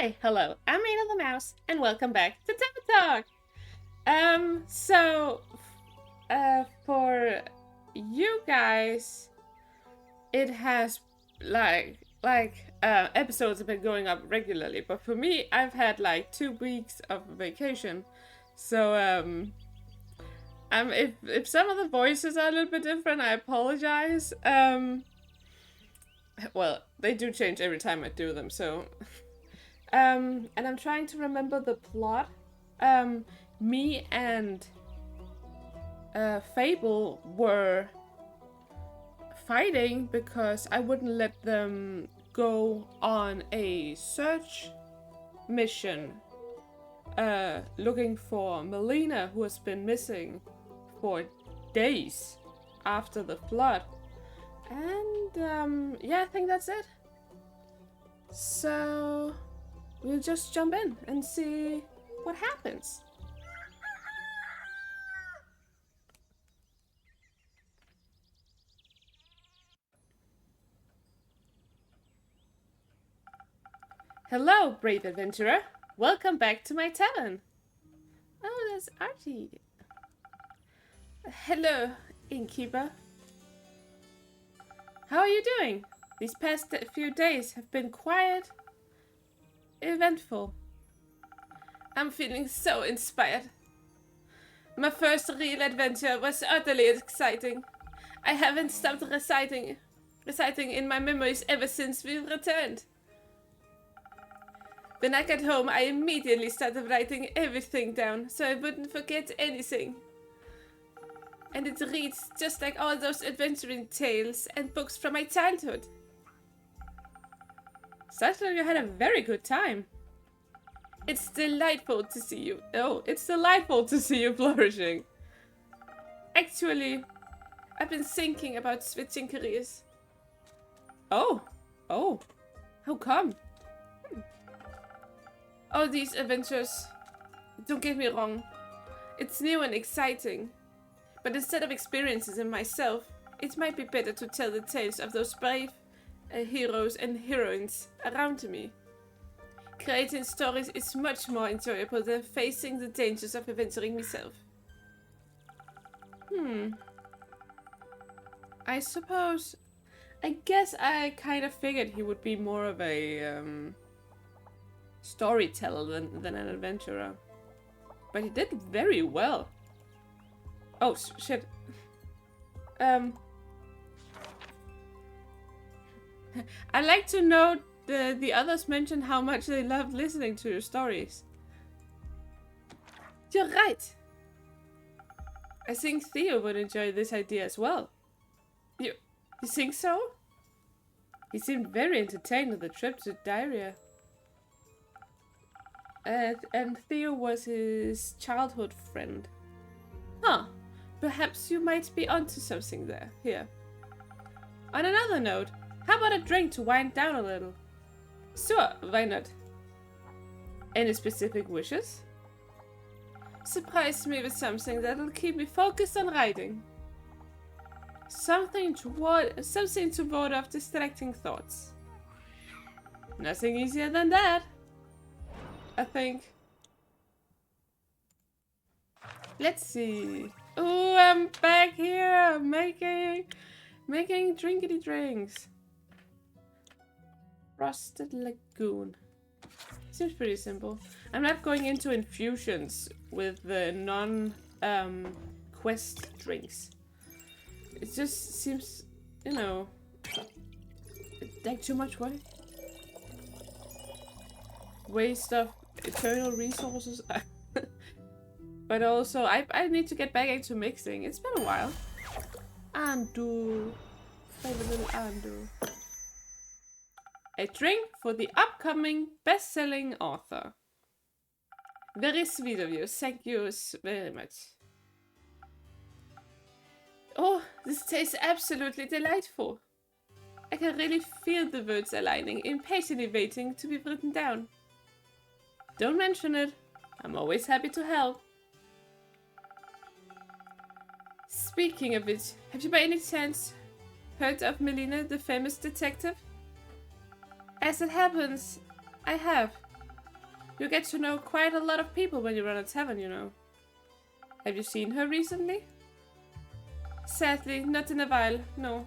Hi, hello, I'm Mina the Mouse, and welcome back to Tavern Talk. For you guys, it has episodes have been going up regularly, but for me, I've had like 2 weeks of vacation, so if some of the voices are a little bit different, I apologize. Well, they do change every time I do them, so. And I'm trying to remember the plot. Me and Fable were fighting because I wouldn't let them go on a search mission looking for Melina, who has been missing for days after the flood. And yeah, I think that's it. So we'll just jump in and see what happens. Hello, brave adventurer. Welcome back to my tavern. Oh, there's Artie. Hello, innkeeper. How are you doing? These past few days have been quiet, eventful. I'm feeling so inspired. My first real adventure was utterly exciting. I haven't stopped reciting in my memories ever since we returned. When I got home, I immediately started writing everything down so I wouldn't forget anything. And it reads just like all those adventuring tales and books from my childhood. Sounds like you had a very good time. It's delightful to see you. Oh, it's delightful to see you flourishing. Actually, I've been thinking about switching careers. Oh, how come? Oh, these adventures. Don't get me wrong. It's new and exciting. But instead of experiences in myself, it might be better to tell the tales of those brave heroes and heroines around me. Creating stories is much more enjoyable than facing the dangers of adventuring myself. I guess I kind of figured he would be more of a storyteller than an adventurer. But he did very well. Oh, shit. I'd like to know the others mentioned how much they loved listening to your stories. You're right. I think Theo would enjoy this idea as well. You think so? He seemed very entertained with the trip to Diarrhea. And Theo was his childhood friend. Huh. Perhaps you might be onto something there. Here. On another note, how about a drink to wind down a little? Sure, why not? Any specific wishes? Surprise me with something that'll keep me focused on writing. Something to ward off distracting thoughts. Nothing easier than that, I think. Let's see. Oh, I'm back here making drinkity drinks. Frosted Lagoon. Seems pretty simple. I'm not going into infusions with the non-quest drinks. It just seems, you know, like too much work. Waste of eternal resources. But also, I need to get back into mixing. It's been a while. Undo. Favorite little undo. A drink for the upcoming best-selling author. Very sweet of you. Thank you very much. Oh, this tastes absolutely delightful. I can really feel the words aligning, impatiently waiting to be written down. Don't mention it. I'm always happy to help. Speaking of which, have you by any chance heard of Melina, the famous detective? As it happens, I have. You get to know quite a lot of people when you run a tavern, you know. Have you seen her recently? Sadly, not in a while, no.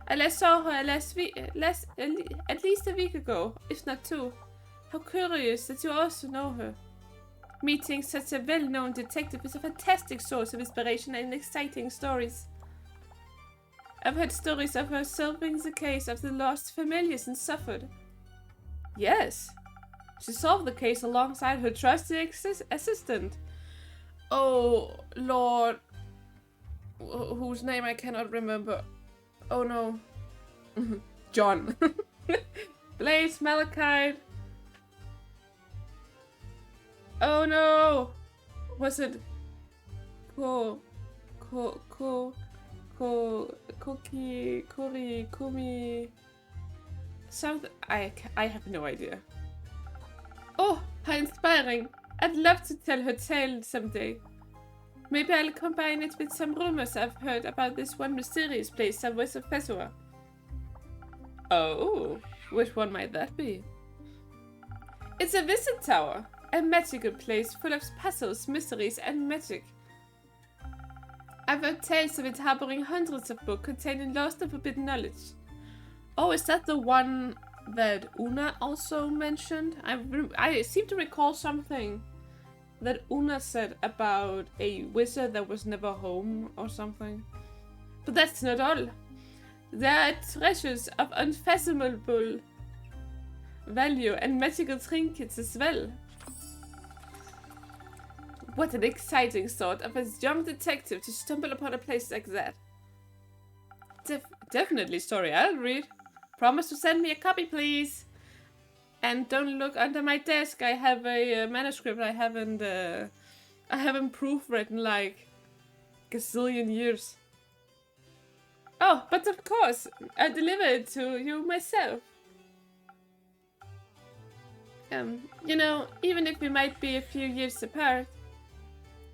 I last saw her at least a week ago, if not two. How curious that you also know her. Meeting such a well-known detective is a fantastic source of inspiration and exciting stories. I've heard stories of her solving the case of the lost familiars in Suffolk. Yes, she solved the case alongside her trusty assistant. Oh, Lord. Whose name I cannot remember. Oh no. John. Blaze Malachite. Oh no. Was it Cookie, Kuri, Kumi, something? I have no idea. Oh, how inspiring! I'd love to tell her tale someday. Maybe I'll combine it with some rumors I've heard about this one mysterious place somewhere of Pessoa. Oh, which one might that be? It's a visit tower, a magical place full of puzzles, mysteries, and magic. I've heard tales of it harboring hundreds of books containing lost and forbidden knowledge. Oh, is that the one that Una also mentioned? I seem to recall something that Una said about a wizard that was never home or something. But that's not all. There are treasures of unfathomable value and magical trinkets as well. What an exciting thought of a young detective to stumble upon a place like that. Definitely story I'll read. Promise to send me a copy, please. And don't look under my desk. I have a manuscript I haven't proofwritten like a gazillion years. Oh, but of course, I deliver it to you myself. You know, even if we might be a few years apart,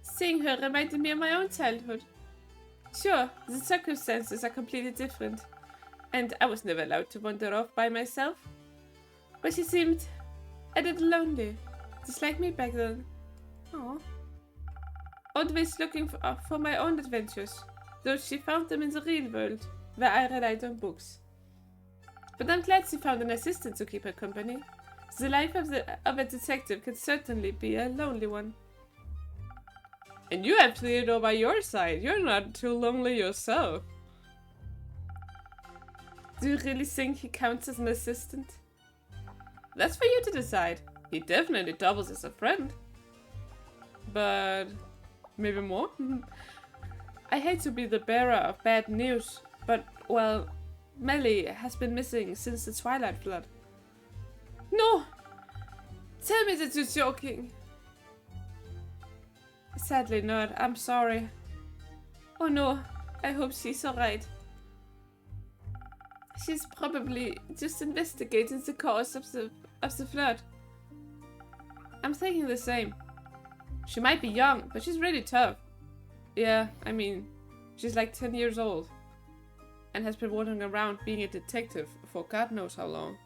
seeing her reminded me of my own childhood. Sure, the circumstances are completely different, and I was never allowed to wander off by myself. But she seemed a little lonely, just like me back then. Aww. Always looking for my own adventures, though she found them in the real world, where I relied on books. But I'm glad she found an assistant to keep her company. The life of a detective can certainly be a lonely one. And you have Theodore by your side. You're not too lonely yourself. Do you really think he counts as an assistant? That's for you to decide. He definitely doubles as a friend. But maybe more? I hate to be the bearer of bad news, but, well, Melly has been missing since the Twilight Flood. No! Tell me that you're joking! Sadly not, I'm sorry. Oh no, I hope she's alright. She's probably just investigating the cause of the flood. I'm thinking the same. She might be young, but she's really tough. Yeah, I mean, she's like 10 years old. And has been wandering around being a detective for God knows how long.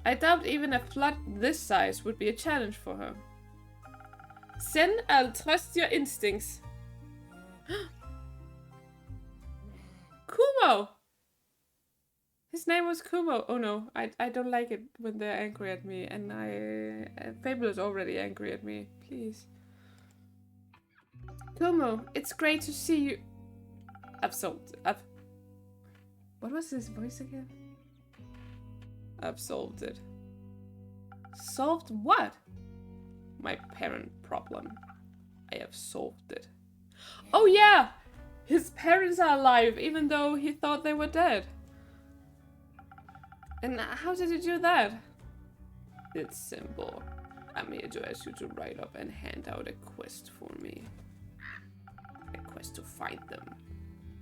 I doubt even a flood this size would be a challenge for her. Sen, I'll trust your instincts. Kumo! His name was Kumo. Oh no, I don't like it when they're angry at me, and Fable is already angry at me. Please. Kumo, it's great to see you. What was his voice again? I've solved it. Solved what? My parent problem. I have solved it. Oh yeah! His parents are alive, even though he thought they were dead. And how did you do that? It's simple. I'm here to ask you to write up and hand out a quest for me. A quest to find them.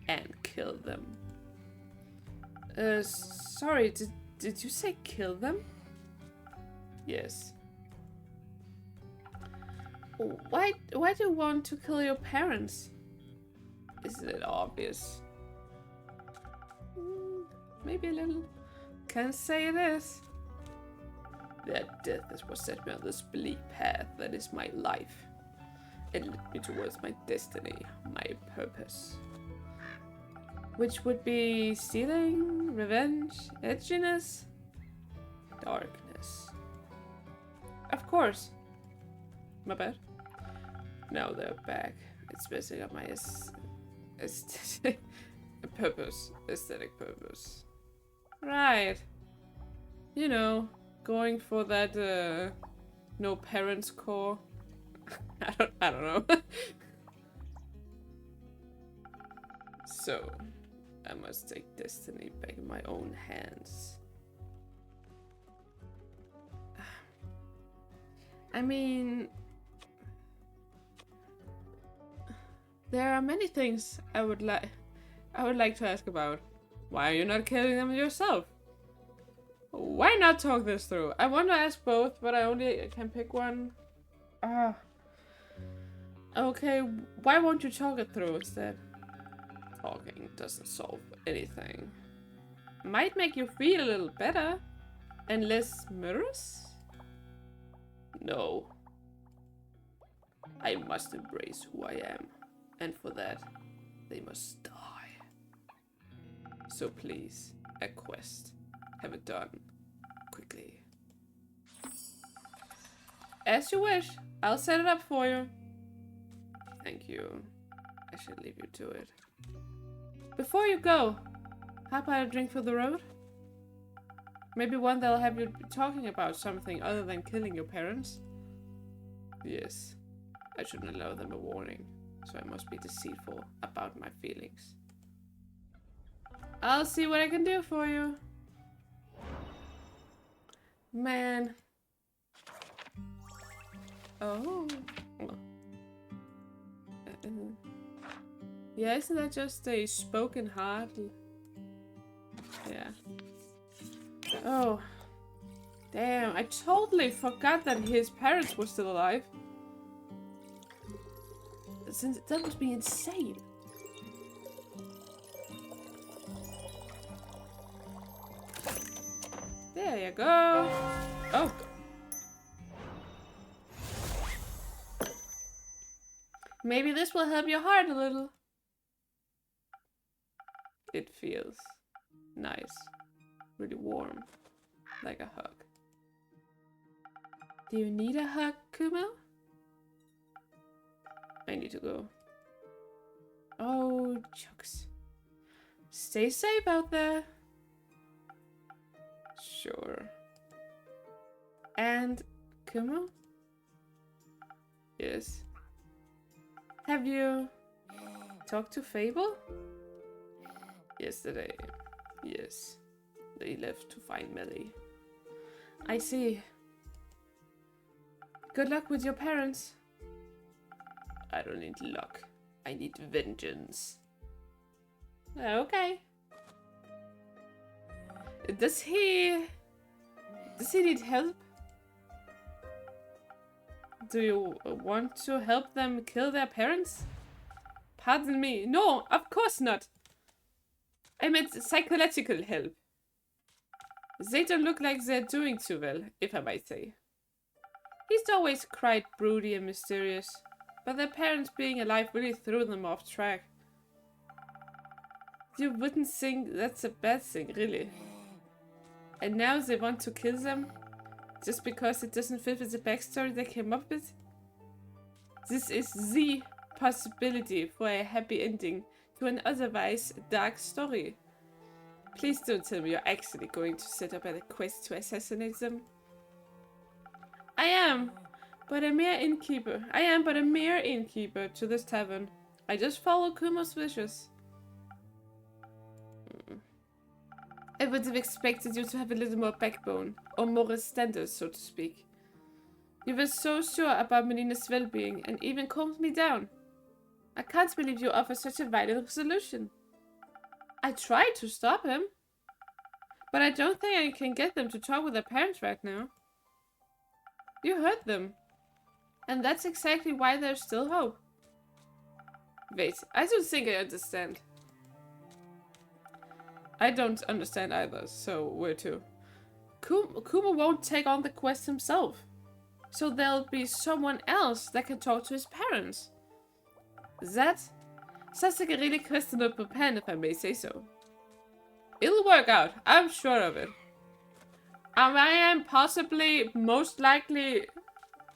And kill them. Sorry, did you say kill them? Yes. Why do you want to kill your parents? Isn't it obvious? Maybe a little. Can't say it is. Their death is what set me on this bleak path that is my life. It led me towards my destiny, my purpose. Which would be stealing, revenge, edginess, darkness. Of course. My bad. Now they're back. It's messing up my aesthetic purpose. Aesthetic purpose. Right. You know, going for that no parents core. I don't know. So, I must take destiny back in my own hands. I mean, there are many things I would like to ask about. Why are you not killing them yourself? Why not talk this through? I want to ask both, but I only can pick one. Okay, why won't you talk it through instead? Talking doesn't solve anything. Might make you feel a little better and less murderous? No. I must embrace who I am, and for that, they must die. So please, a quest. Have it done. Quickly. As you wish. I'll set it up for you. Thank you. I should leave you to it. Before you go, how about a drink for the road? Maybe one that'll have you talking about something other than killing your parents? Yes. I shouldn't allow them a warning, so I must be deceitful about my feelings. I'll see what I can do for you. Man. Oh. Yeah, isn't that just a spoken heart? Yeah. Oh. Damn, I totally forgot that his parents were still alive. Since that must be insane. There you go. Oh. Maybe this will help your heart a little. It feels nice. Really warm. Like a hug. Do you need a hug, Kumo? I need to go. Oh, Chucks. Stay safe out there. Sure. And Kumo? Yes. Have you talked to Fable? Yesterday. Yes. They left to find Melly. I see. Good luck with your parents. I don't need luck. I need vengeance. Okay. Does he need help? Do you want to help them kill their parents? Pardon me. No, of course not. I meant psychological help. They don't look like they're doing too well, if I might say. He's always quite broody and mysterious, but their parents being alive really threw them off track. You wouldn't think that's a bad thing, really. And now they want to kill them? Just because it doesn't fit with the backstory they came up with? This is the possibility for a happy ending to an otherwise dark story. Please don't tell me you're actually going to set up a quest to assassinate them. I am but a mere innkeeper to this tavern. I just follow Kumo's wishes. I would have expected you to have a little more backbone, or moral standards, so to speak. You were so sure about Melina's well-being, and even calmed me down. I can't believe you offer such a violent solution. I tried to stop him, but I don't think I can get them to talk with their parents right now. You hurt them, and that's exactly why there's still hope. Wait, I don't think I understand. I don't understand either, so where to? Kuma won't take on the quest himself. So there'll be someone else that can talk to his parents. That sounds like a really questionable plan, if I may say so. It'll work out, I'm sure of it. I am possibly, most likely,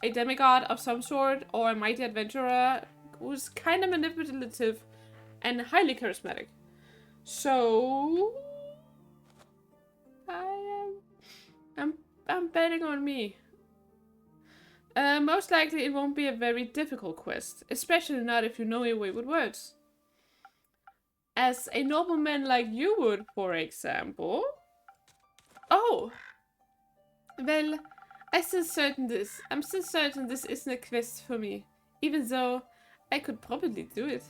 a demigod of some sort, or a mighty adventurer who's kind of manipulative and highly charismatic. So I'm betting on me. Most likely it won't be a very difficult quest, especially not if you know your way with words. As a nobleman like you would, for example. Oh! Well, I'm still certain this isn't a quest for me, even though I could probably do it.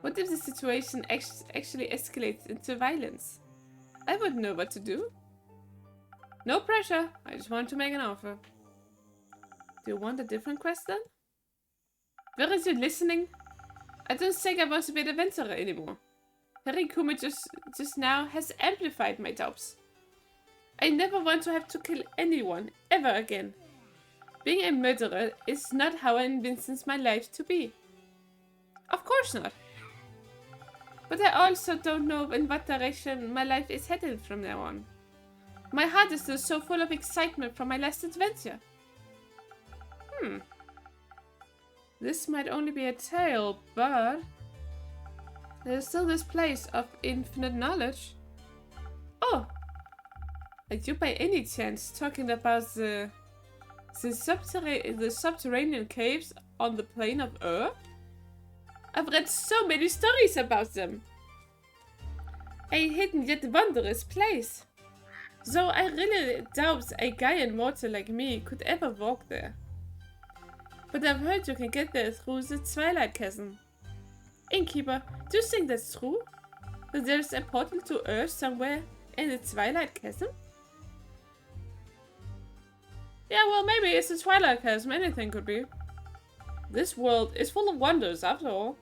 What if the situation actually escalates into violence? I wouldn't know what to do. No pressure, I just want to make an offer. Do you want a different quest then? Where is you listening? I don't think I want to be an adventurer anymore. Hearing Kuma just now has amplified my doubts. I never want to have to kill anyone, ever again. Being a murderer is not how I envisioned my life to be. Of course not. But I also don't know in what direction my life is headed from now on. My heart is still so full of excitement from my last adventure. This might only be a tale, but there's still this place of infinite knowledge. Oh! Are you by any chance talking about the subterranean caves on the plane of Earth? I've read so many stories about them. A hidden yet wondrous place. Though I really doubt a giant mortal like me could ever walk there. But I've heard you can get there through the Twilight Chasm. Innkeeper, do you think that's true? That there's a portal to Earth somewhere in the Twilight Chasm? Yeah, well, maybe it's the Twilight Chasm, anything could be. This world is full of wonders, after all.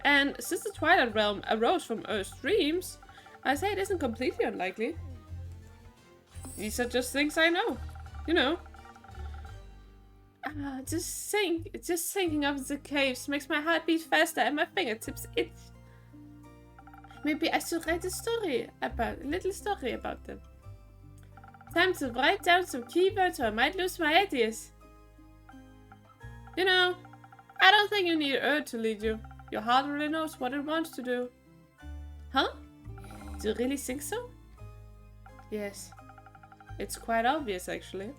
And since the Twilight Realm arose from Earth's dreams, I say it isn't completely unlikely. These are just things I know. You know. Just thinking of the caves makes my heart beat faster and my fingertips itch. Maybe I should write a little story about them. Time to write down some keywords or I might lose my ideas. You know, I don't think you need Earth to lead you. Your heart really knows what it wants to do. Huh? Do you really think so? Yes. It's quite obvious, actually.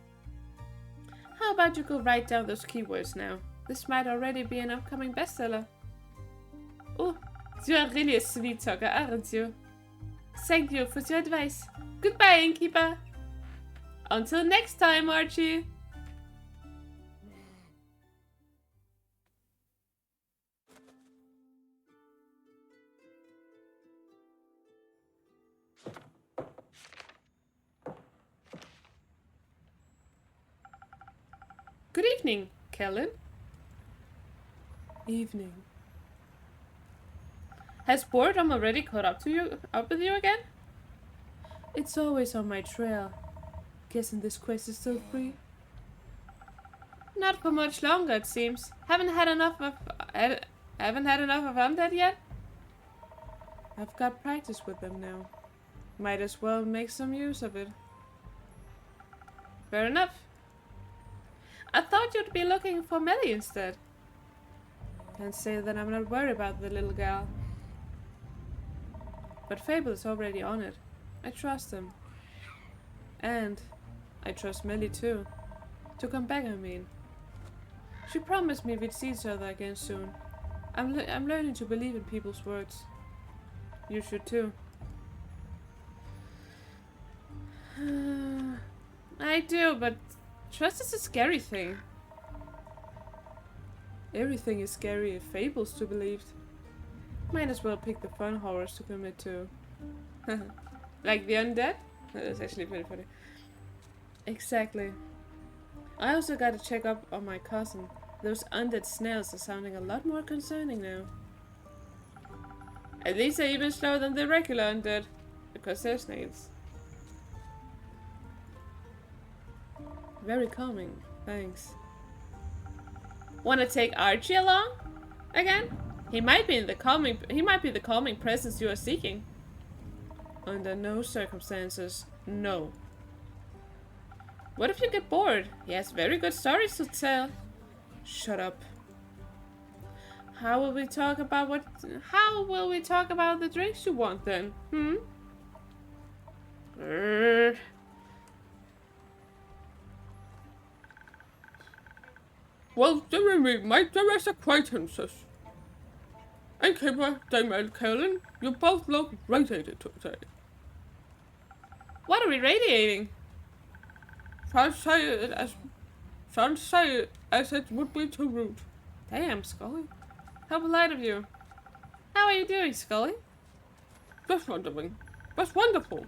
How about you go write down those keywords now? This might already be an upcoming bestseller. Oh, you are really a sweet talker, aren't you? Thank you for your advice. Goodbye, innkeeper. Until next time, Archie. Good evening, Kellen. Evening. Has boredom already caught up with you again? It's always on my trail. Guessing this quest is still free? Not for much longer, it seems. Haven't had enough of undead yet? I've got practice with them now. Might as well make some use of it. Fair enough. I thought you'd be looking for Melly instead. Can't say that I'm not worried about the little gal. But Fable is already on it. I trust him. And I trust Melly too. To come back, I mean. She promised me we'd see each other again soon. I'm learning to believe in people's words. You should too. I do, but trust is a scary thing. Everything is scary if Fable's to believed. Might as well pick the fun horrors to commit to. Like the undead? That's actually pretty funny. Exactly. I also gotta check up on my cousin. Those undead snails are sounding a lot more concerning now. At least they're even slower than the regular undead. Because they're snails. Very calming. Thanks. Wanna take Archie along? Again? He might be the calming presence you are seeking. Under no circumstances, no. What if you get bored? He has very good stories to tell. Shut up. How will we talk about the drinks you want then? Well, they will meet my direct acquaintances. Innkeeper, Dame and Kellen, you both look radiated today. What are we radiating? Some say it as it would be too rude. Damn, Scully. How polite of you. How are you doing, Scully? Just wondering. That's wonderful.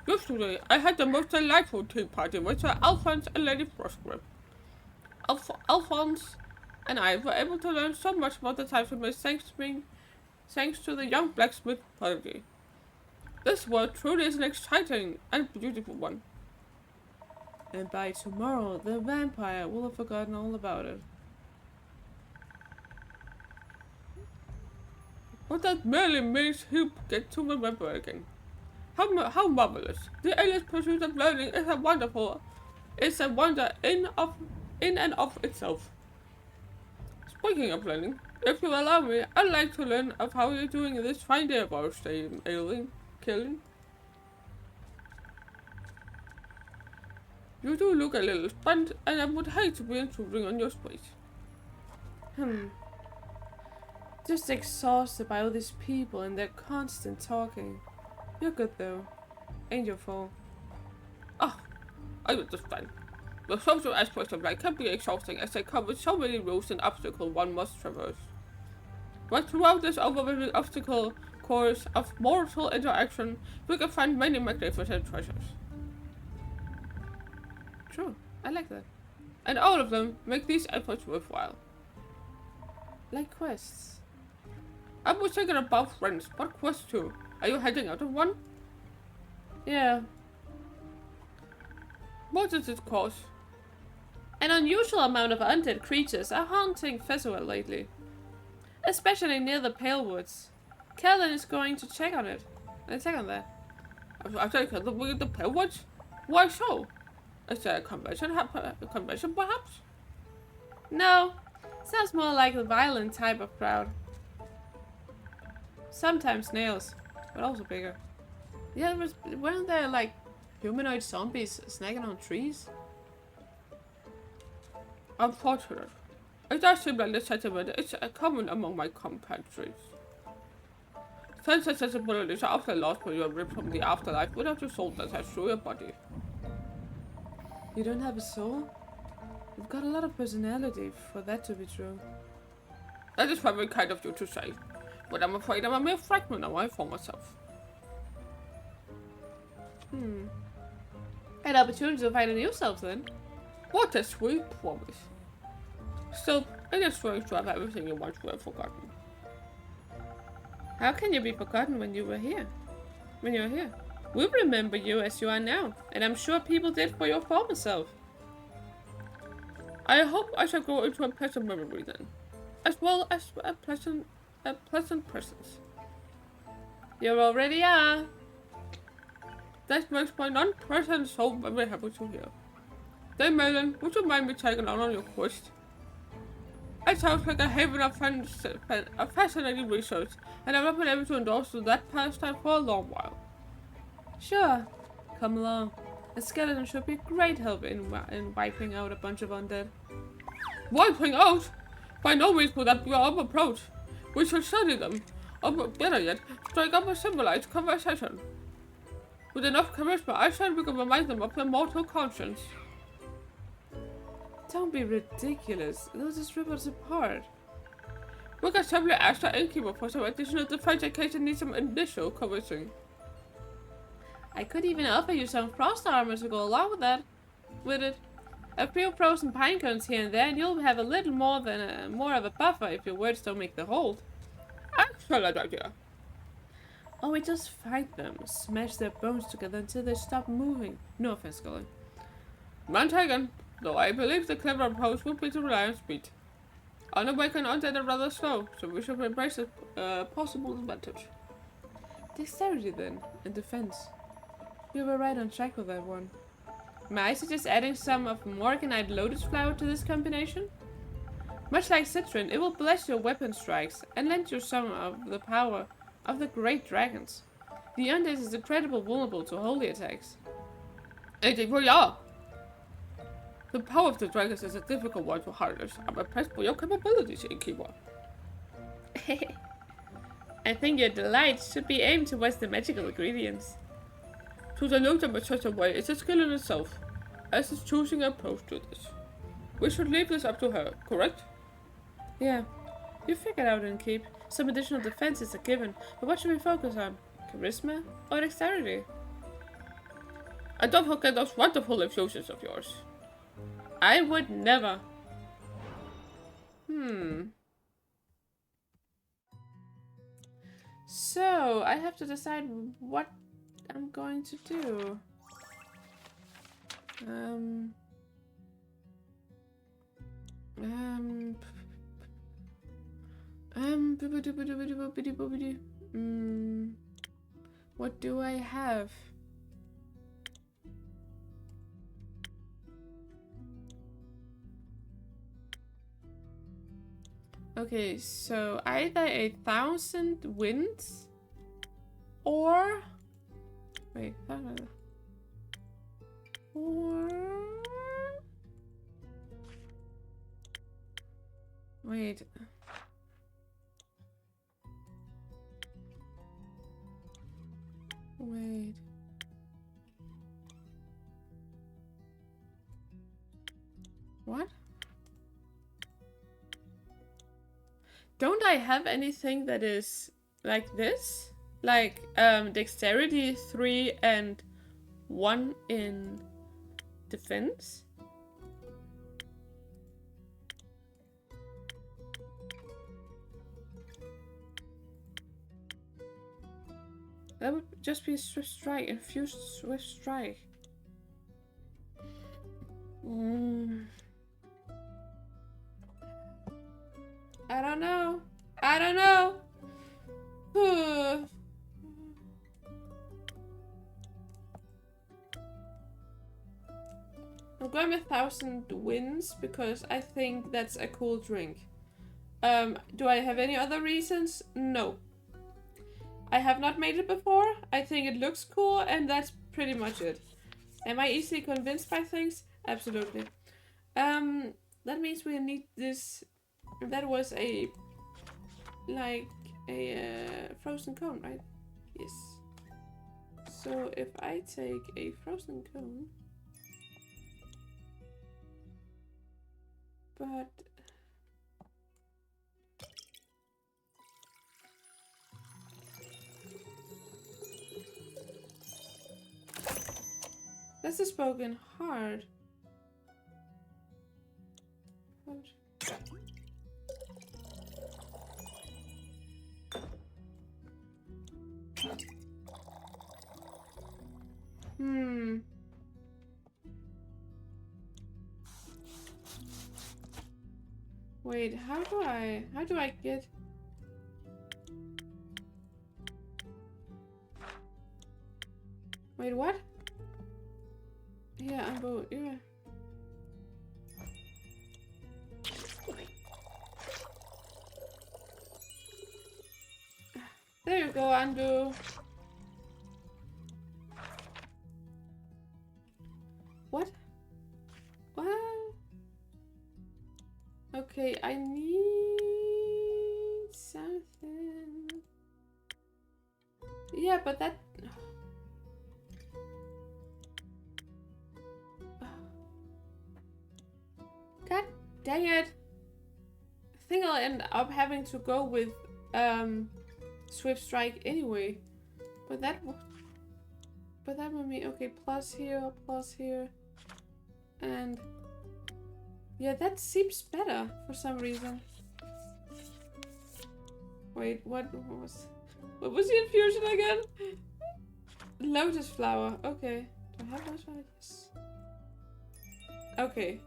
Yesterday, I had the most delightful tea party with Sir Alphonse and Lady Frostgrip. Alphonse and I were able to learn so much about the Tavern thanks to the young blacksmith prodigy. This world truly is an exciting and beautiful one. And by tomorrow, the vampire will have forgotten all about it. But that merely means he'll get to remember again. How marvelous! The endless pursuit of learning is a wonder in and of itself. Speaking of learning, if you allow me, I'd like to learn of how you're doing this fine day of ours, Killing. You do look a little spent, and I would hate to be intruding on your space. Just exhausted by all these people and their constant talking. You're good though. Ain't your fault. Oh, I understand. The social aspects of life can be exhausting as they come with so many rules and obstacles one must traverse. But throughout this overwhelming obstacle course of mortal interaction, we can find many magnificent treasures. True, I like that. And all of them make these efforts worthwhile. Like quests. I was thinking about friends, but quests too. Are you heading out of one? Yeah. What does it cost? An unusual amount of undead creatures are haunting Fessuel lately. Especially near the Pale Woods. Kellen is going to check on it. Check on that. I think the Pale Woods? Why so? Is there a convention perhaps? No. Sounds more like the violent type of crowd. Sometimes snails, but also bigger. Yeah, weren't there like humanoid zombies snagging on trees? Unfortunate. It does seem like this sentiment is common among my compatriots. Sense and sensibilities are often lost when you are ripped from the afterlife without your soul that has through your body. You don't have a soul? You've got a lot of personality for that to be true. That is very kind of you to say, but I'm afraid I'm a mere fragment of my former self. An opportunity to find a new self then. What a sweet promise. Still, it is strange to have everything you once were forgotten. How can you be forgotten when you were here? When you're here? We remember you as you are now, and I'm sure people did for your former self. I hope I shall go into a pleasant memory then, as well as a pleasant presence. You already are. That makes my non-present soul very happy to hear. Dame Melon, would you mind me taking on your quest? It sounds like a haven of fascinating research, and I've not been able to endorse that pastime for a long while. Sure, come along. A skeleton should be a great help in wiping out a bunch of undead. Wiping out? By no means would that be our approach. We should study them, or better yet, strike up a civilized conversation. With enough charisma, I shall we can remind them of their mortal conscience. Don't be ridiculous. They'll just rip us apart. We can simply ask the innkeeper for some additional defense in case it needs some initial convincing. I could even offer you some frost armor to go along with it. A few frozen pine cones here and there, and you'll have a little more of a buffer if your words don't make the hold. Excellent idea. Or we just fight them, smash their bones together until they stop moving. No offense, Scully. None taken, though I believe the clever approach would be to rely on speed. Unawakened undead are rather slow, so we should embrace a possible advantage. Dexterity then, and defense. You were right on track with that one. May I suggest adding some of Morganite Lotus Flower to this combination? Much like Citron, it will bless your weapon strikes and lend you some of the power of the great dragons. The undead is incredibly vulnerable to holy attacks. And they really are. The power of the dragons is a difficult one to harness. I'm impressed by your capabilities, Innkeeper. I think your delight should be aimed towards the magical ingredients. To dilute them in such a way is a skill in itself, as is choosing an approach to this. We should leave this up to her, correct? Yeah. You figured out and keep. Some additional defense is a given, but what should we focus on? Charisma or dexterity? And don't forget those wonderful infusions of yours. I would never. So, I have to decide what I'm going to do. What do I have? Okay, so either 1,000 winds or wait, or wait. Wait. What? Don't I have anything that is like this? Like dexterity 3 and 1 in defense? That would just be Swift Strike, infused Swift Strike. I don't know. I don't know. I'm going with 1,000 wins because I think that's a cool drink. Do I have any other reasons? No. I have not made it before. I think it looks cool and that's pretty much it. Am I easily convinced by things? Absolutely. That means we need this. That was a frozen cone, right? Yes. So if I take a frozen cone, but that's a spoken hard. Wait, how do I get? Wait, what? Yeah, I'm both. Yeah. There you go, undo. What? What? Okay, I need something. Yeah, but that. God dang it! I think I'll end up having to go with Swift Strike anyway. But that would mean okay, plus here, and yeah, that seems better for some reason. Wait, what was? What was the infusion again? Lotus flower. Okay. Do I have lotus flower? Yes. Okay.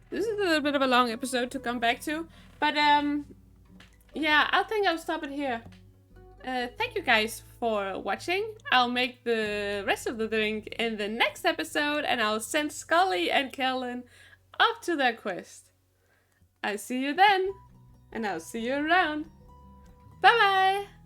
This is a little bit of a long episode to come back to, but yeah, I think I'll stop it here. Thank you guys for watching. I'll make the rest of the drink in the next episode, and I'll send Scully and Kellen up to their quest. I'll see you then, and I'll see you around. Bye bye!